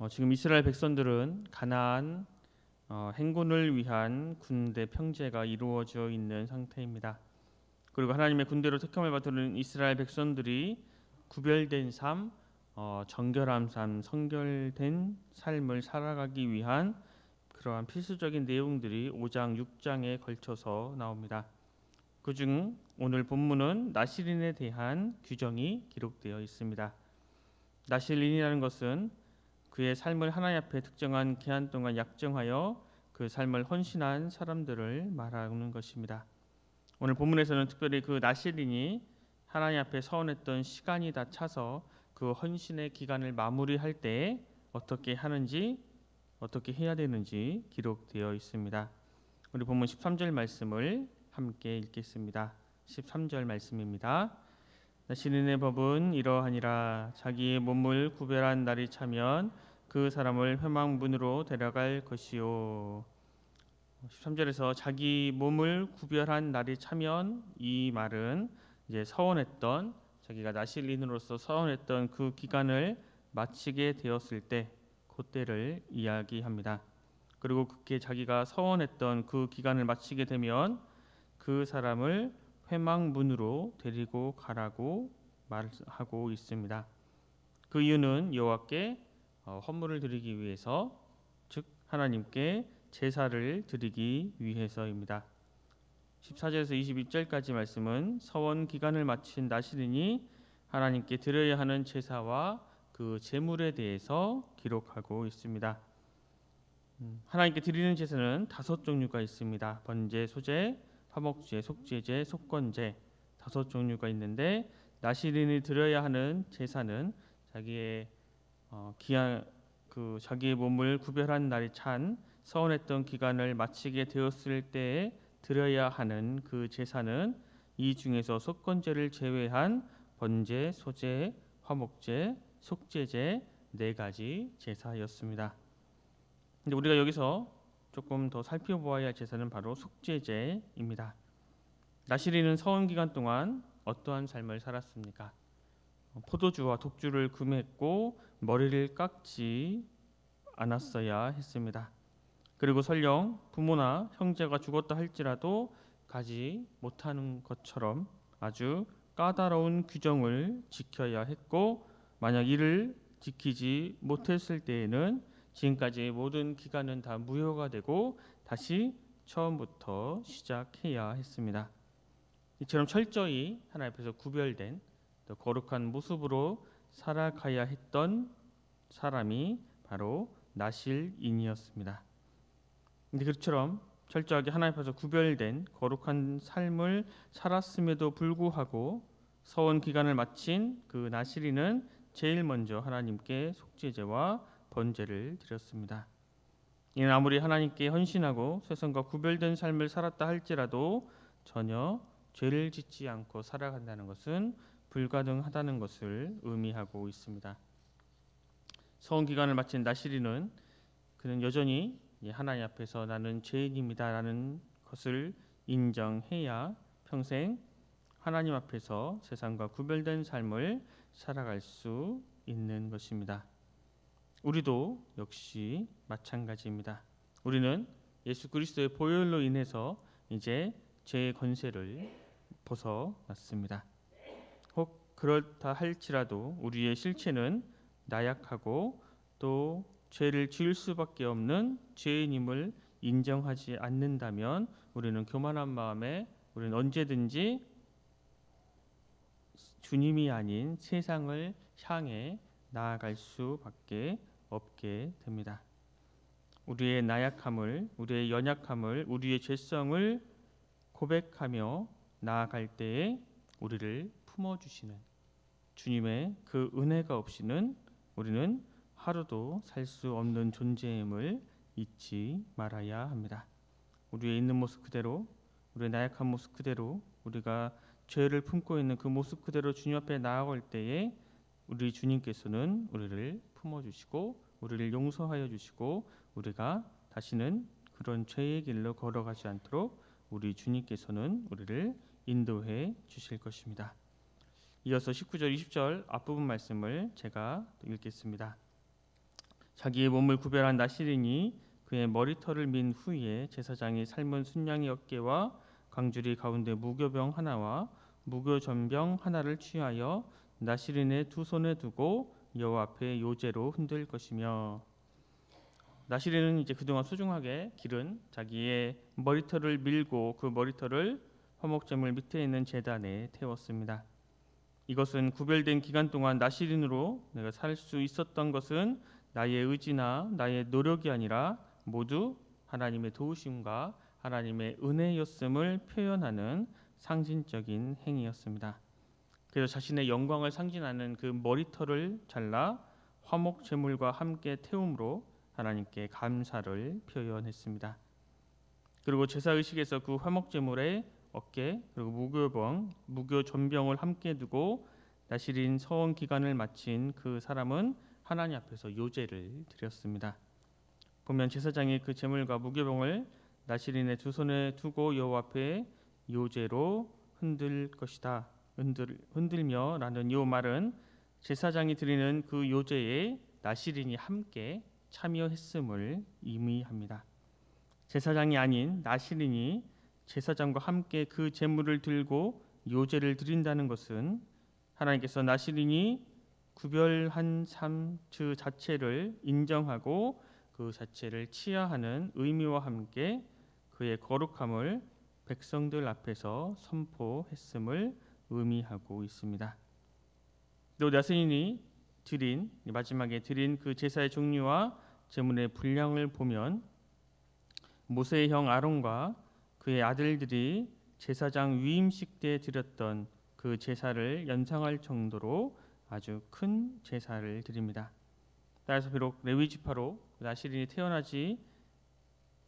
지금 이스라엘 백성들은 가나안 행군을 위한 군대 평제가 이루어져 있는 상태입니다. 그리고 하나님의 군대로 택함을 받은 이스라엘 백성들이 구별된 삶, 정결한 삶, 성결된 삶을 살아가기 위한 그러한 필수적인 내용들이 5장, 6장에 걸쳐서 나옵니다. 그중 오늘 본문은 나실인에 대한 규정이 기록되어 있습니다. 나실인이라는 것은 그의 삶을 하나님 앞에 특정한 기한 동안 약정하여 그 삶을 헌신한 사람들을 말하는 것입니다. 오늘 본문에서는 특별히 그 나실인이 하나님 앞에 서원했던 시간이 다 차서 그 헌신의 기간을 마무리할 때 어떻게 하는지, 어떻게 해야 되는지 기록되어 있습니다. 우리 본문 13절 말씀을 함께 읽겠습니다. 13절 말씀입니다. 나실인의 법은 이러하니라. 자기의 몸을 구별한 날이 차면 그 사람을 회막문으로 데려갈 것이요. 13절에서 자기 몸을 구별한 날이 차면, 이 말은 이제 서원했던, 자기가 나실인으로서 서원했던 그 기간을 마치게 되었을 때 그때를 이야기합니다. 그리고 그렇게 자기가 서원했던 그 기간을 마치게 되면 그 사람을 회막문으로 데리고 가라고 말하고 있습니다. 그 이유는 여호와께 헌물을 드리기 위해서, 즉 하나님께 제사를 드리기 위해서입니다. 14절에서 22절까지 말씀은 서원 기간을 마친 나실인이 하나님께 드려야 하는 제사와 그 제물에 대해서 기록하고 있습니다. 하나님께 드리는 제사는 5종류가 있습니다. 번제, 소제, 화목제, 속죄제, 속건제 5종류가 있는데, 나실인이 드려야 하는 제사는 자기의 자기의 몸을 구별한 날이 찬 서원했던 기간을 마치게 되었을 때에 드려야 하는 그 제사는 이 중에서 속건제를 제외한 번제, 소제, 화목제, 속죄제 4가지 제사였습니다. 근데 우리가 여기서 조금 더 살펴보아야 할 제사는 바로 속죄제입니다. 나실인은 서원 기간 동안 어떠한 삶을 살았습니까? 포도주와 독주를 금했고 머리를 깎지 않았어야 했습니다. 그리고 설령 부모나 형제가 죽었다 할지라도 가지 못하는 것처럼 아주 까다로운 규정을 지켜야 했고, 만약 이를 지키지 못했을 때에는 지금까지 모든 기간은 다 무효가 되고 다시 처음부터 시작해야 했습니다. 이처럼 철저히 하나님 앞에서 구별된 또 거룩한 모습으로 살아가야 했던 사람이 바로 나실인이었습니다. 근데 그처럼 철저하게 하나님 앞에서 구별된 거룩한 삶을 살았음에도 불구하고 서원 기간을 마친 그 나실인은 제일 먼저 하나님께 속죄제와 번제를 드렸습니다. 이는 아무리 하나님께 헌신하고 세상과 구별된 삶을 살았다 할지라도 전혀 죄를 짓지 않고 살아간다는 것은 불가능하다는 것을 의미하고 있습니다. 서원 기간을 마친 나실인은 그는 여전히 하나님 앞에서 나는 죄인입니다라는 것을 인정해야 평생 하나님 앞에서 세상과 구별된 삶을 살아갈 수 있는 것입니다. 우리도 역시 마찬가지입니다. 우리는 예수 그리스도의 보혈로 인해서 이제 죄의 권세를 벗어났습니다. 혹 그렇다 할지라도 우리의 실체는 나약하고 또 죄를 지을 수밖에 없는 죄인임을 인정하지 않는다면 우리는 교만한 마음에 우리는 언제든지 주님이 아닌 세상을 향해 나아갈 수밖에 없게 됩니다. 우리의 나약함을, 우리의 연약함을, 우리의 죄성을 고백하며 나아갈 때에 우리를 품어주시는 주님의 그 은혜가 없이는 우리는 하루도 살 수 없는 존재임을 잊지 말아야 합니다. 우리의 있는 모습 그대로, 우리의 나약한 모습 그대로, 우리가 죄를 품고 있는 그 모습 그대로 주님 앞에 나아갈 때에 우리 주님께서는 우리를 품어주시고 우리를 용서하여 주시고, 우리가 다시는 그런 죄의 길로 걸어가지 않도록 우리 주님께서는 우리를 인도해 주실 것입니다. 이어서 19절, 20절 앞부분 말씀을 제가 읽겠습니다. 자기의 몸을 구별한 나시린이 그의 머리털을 민 후에 제사장이 삶은 순양의 어깨와 광주리 가운데 무교병 하나와 무교전병 하나를 취하여 나시린의 두 손에 두고 여호와 앞에 요제로 흔들 것이며, 나시린은 이제 그동안 소중하게 기른 자기의 머리털을 밀고 그 머리털을 화목제물 밑에 있는 제단에 태웠습니다. 이것은 구별된 기간 동안 나시린으로 내가 살 수 있었던 것은 나의 의지나 나의 노력이 아니라 모두 하나님의 도우심과 하나님의 은혜였음을 표현하는 상징적인 행위였습니다. 그래서 자신의 영광을 상징하는 그 머리털을 잘라 화목 제물과 함께 태움으로 하나님께 감사를 표현했습니다. 그리고 제사 의식에서 그 화목 제물의 어깨 그리고 무교 전병을 함께 두고 나시린 서원 기간을 마친 그 사람은 하나님 앞에서 요제를 드렸습니다. 보면 제사장이 그 제물과 무교병을 나시린의 두 손에 두고 여호와 앞에 요제로 흔들 것이다. 흔들며라는 이 말은 제사장이 드리는 그 요제에 나시린이 함께 참여했음을 의미합니다. 제사장이 아닌 나시린이 제사장과 함께 그 제물을 들고 요제를 드린다는 것은 하나님께서 나시린이 구별한 삶 그 자체를 인정하고 그 자체를 치하하는 의미와 함께 그의 거룩함을 백성들 앞에서 선포했음을 의미하고 있습니다. 또 나시린이 마지막에 드린 그 제사의 종류와 제물의 분량을 보면 모세의 형 아론과 그의 아들들이 제사장 위임식 때 드렸던 그 제사를 연상할 정도로 아주 큰 제사를 드립니다. 따라서 비록 레위 지파로 나시린이 태어나지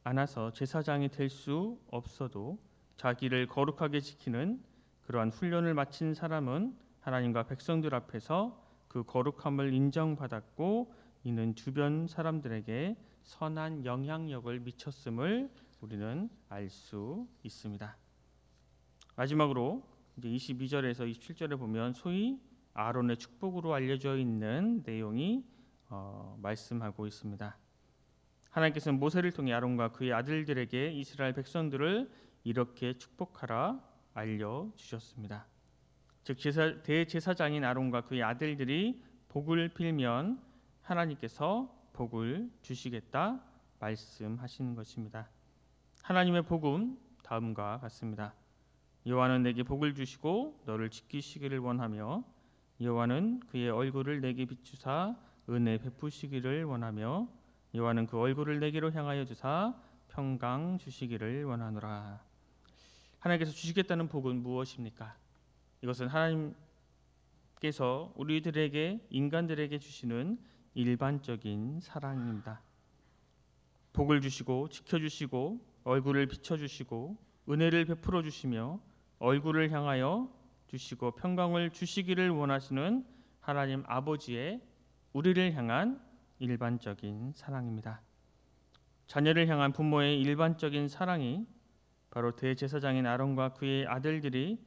않아서 제사장이 될 수 없어도 자기를 거룩하게 지키는 그러한 훈련을 마친 사람은 하나님과 백성들 앞에서 그 거룩함을 인정받았고 이는 주변 사람들에게 선한 영향력을 미쳤음을 우리는 알 수 있습니다. 마지막으로 이제 22절에서 27절에 보면 소위 아론의 축복으로 알려져 있는 내용이 말씀하고 있습니다. 하나님께서는 모세를 통해 아론과 그의 아들들에게 이스라엘 백성들을 이렇게 축복하라 알려주셨습니다. 즉 대제사장인 아론과 그의 아들들이 복을 빌면 하나님께서 복을 주시겠다 말씀하신 것입니다. 하나님의 복음 다음과 같습니다. 여호와는 내게 복을 주시고 너를 지키시기를 원하며 여호와는 그의 얼굴을 내게 비추사 은혜 베푸시기를 원하며 여호와는 그 얼굴을 내게로 향하여 주사 평강 주시기를 원하노라. 하나님께서 주시겠다는 복은 무엇입니까? 이것은 하나님께서 우리들에게 인간들에게 주시는 일반적인 사랑입니다. 복을 주시고 지켜주시고 얼굴을 비춰주시고 은혜를 베풀어 주시며 얼굴을 향하여 주시고 평강을 주시기를 원하시는 하나님 아버지의 우리를 향한 일반적인 사랑입니다. 자녀를 향한 부모의 일반적인 사랑이 바로 대제사장인 아론과 그의 아들들이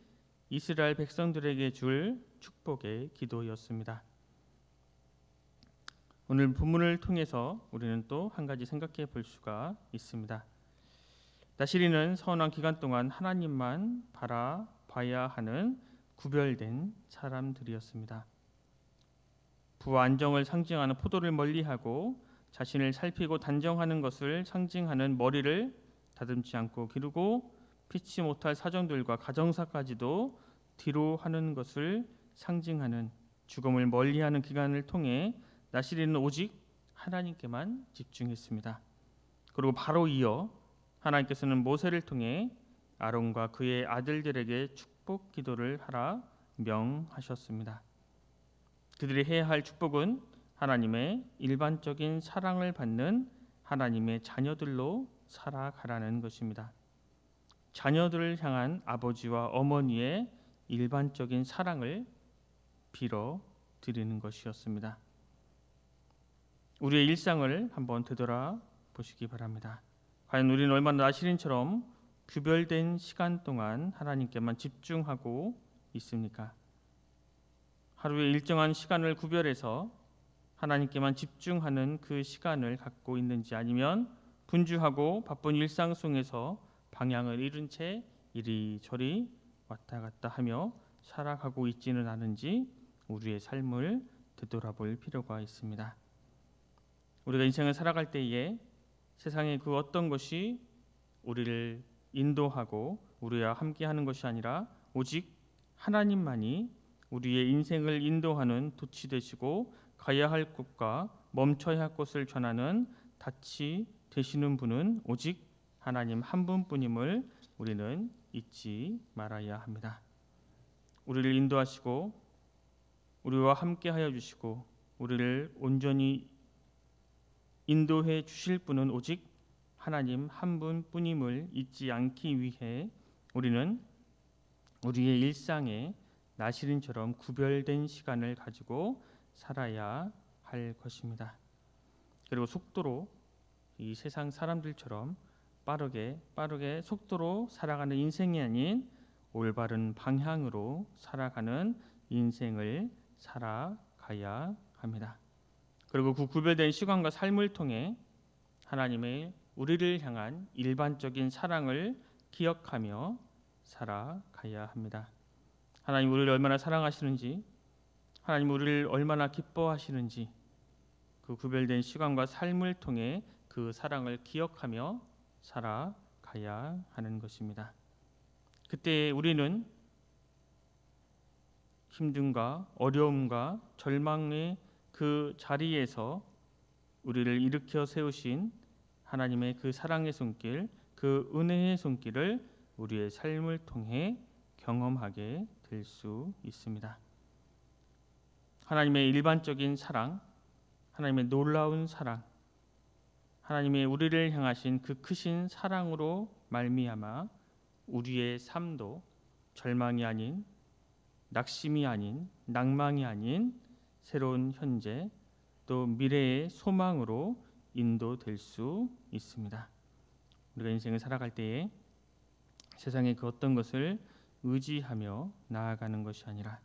이스라엘 백성들에게 줄 축복의 기도였습니다. 오늘 본문을 통해서 우리는 또 한 가지 생각해 볼 수가 있습니다. 나시린은 서원한 기간 동안 하나님만 바라봐야 하는 구별된 사람들이었습니다. 부와 안정을 상징하는 포도를 멀리하고 자신을 살피고 단정하는 것을 상징하는 머리를 다듬지 않고 기르고 피치 못할 사정들과 가정사까지도 뒤로 하는 것을 상징하는 죽음을 멀리하는 기간을 통해 나시린은 오직 하나님께만 집중했습니다. 그리고 바로 이어 하나님께서는 모세를 통해 아론과 그의 아들들에게 축복 기도를 하라 명하셨습니다. 그들이 해야 할 축복은 하나님의 일반적인 사랑을 받는 하나님의 자녀들로 살아가라는 것입니다. 자녀들을 향한 아버지와 어머니의 일반적인 사랑을 빌어 드리는 것이었습니다. 우리의 일상을 한번 되돌아 보시기 바랍니다. 과연 우리는 얼마나 나시린처럼 구별된 시간 동안 하나님께만 집중하고 있습니까? 하루에 일정한 시간을 구별해서 하나님께만 집중하는 그 시간을 갖고 있는지, 아니면 분주하고 바쁜 일상 속에서 방향을 잃은 채 이리저리 왔다 갔다 하며 살아가고 있지는 않은지 우리의 삶을 되돌아볼 필요가 있습니다. 우리가 인생을 살아갈 때에 세상의 그 어떤 것이 우리를 인도하고 우리와 함께하는 것이 아니라 오직 하나님만이 우리의 인생을 인도하는 돛이 되시고 가야 할 곳과 멈춰야 할 곳을 전하는 닻이 되시는 분은 오직 하나님 한 분뿐임을 우리는 잊지 말아야 합니다. 우리를 인도하시고 우리와 함께하여 주시고 우리를 온전히 인도해 주실 분은 오직 하나님 한 분뿐임을 잊지 않기 위해 우리는 우리의 일상에 나시린처럼 구별된 시간을 가지고 살아야 할 것입니다. 그리고 속도로 이 세상 사람들처럼 빠르게 속도로 살아가는 인생이 아닌 올바른 방향으로 살아가는 인생을 살아가야 합니다. 그리고 그 구별된 시간과 삶을 통해 하나님의 우리를 향한 일반적인 사랑을 기억하며 살아가야 합니다. 하나님 우리를 얼마나 사랑하시는지, 하나님 우리를 얼마나 기뻐하시는지 그 구별된 시간과 삶을 통해 그 사랑을 기억하며 살아가야 하는 것입니다. 그때 우리는 힘듦과 어려움과 절망의 그 자리에서 우리를 일으켜 세우신 하나님의 그 사랑의 손길, 그 은혜의 손길을 우리의 삶을 통해 경험하게 될 수 있습니다. 하나님의 일반적인 사랑, 하나님의 놀라운 사랑, 하나님의 우리를 향하신 그 크신 사랑으로 말미암아 우리의 삶도 절망이 아닌, 낙심이 아닌, 낭망이 아닌 새로운 현재 또 미래의 소망으로 인도될 수 있습니다. 우리가 인생을 살아갈 때에 세상의 그 어떤 것을 의지하며 나아가는 것이 아니라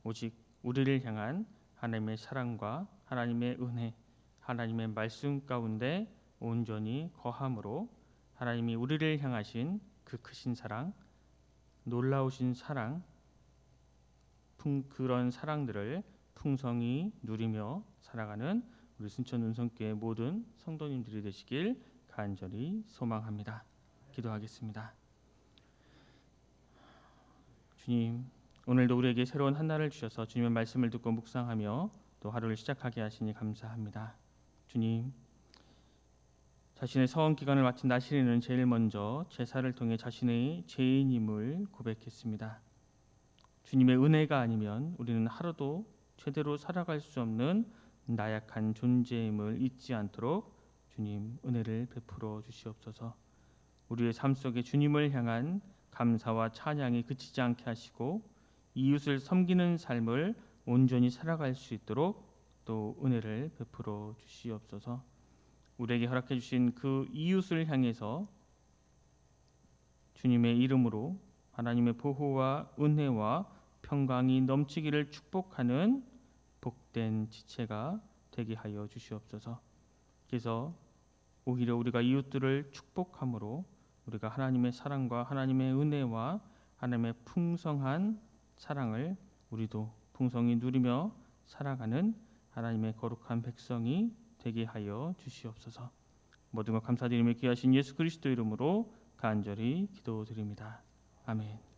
오직 우리를 향한 하나님의 사랑과 하나님의 은혜, 하나님의 말씀 가운데 온전히 거함으로 하나님이 우리를 향하신 그 크신 사랑, 놀라우신 사랑, 그런 사랑들을 풍성히 누리며 살아가는 우리 순천 은성교회 모든 성도님들이 되시길 간절히 소망합니다. 기도하겠습니다. 주님, 오늘도 우리에게 새로운 한 날을 주셔서 주님의 말씀을 듣고 묵상하며 또 하루를 시작하게 하시니 감사합니다. 주님, 자신의 서원 기간을 마친 나시린은 제일 먼저 제사를 통해 자신의 죄인임을 고백했습니다. 주님의 은혜가 아니면 우리는 하루도 제대로 살아갈 수 없는 나약한 존재임을 잊지 않도록 주님 은혜를 베풀어 주시옵소서. 우리의 삶 속에 주님을 향한 감사와 찬양이 그치지 않게 하시고 이웃을 섬기는 삶을 온전히 살아갈 수 있도록 또 은혜를 베풀어 주시옵소서. 우리에게 허락해 주신 그 이웃을 향해서 주님의 이름으로 하나님의 보호와 은혜와 평강이 넘치기를 축복하는 복된 지체가 되게 하여 주시옵소서. 그래서 오히려 우리가 이웃들을 축복함으로 우리가 하나님의 사랑과 하나님의 은혜와 하나님의 풍성한 사랑을 우리도 풍성히 누리며 살아가는 하나님의 거룩한 백성이 되게 하여 주시옵소서. 모든 것 감사드리며 귀하신 예수 그리스도 이름으로 간절히 기도드립니다. 아멘.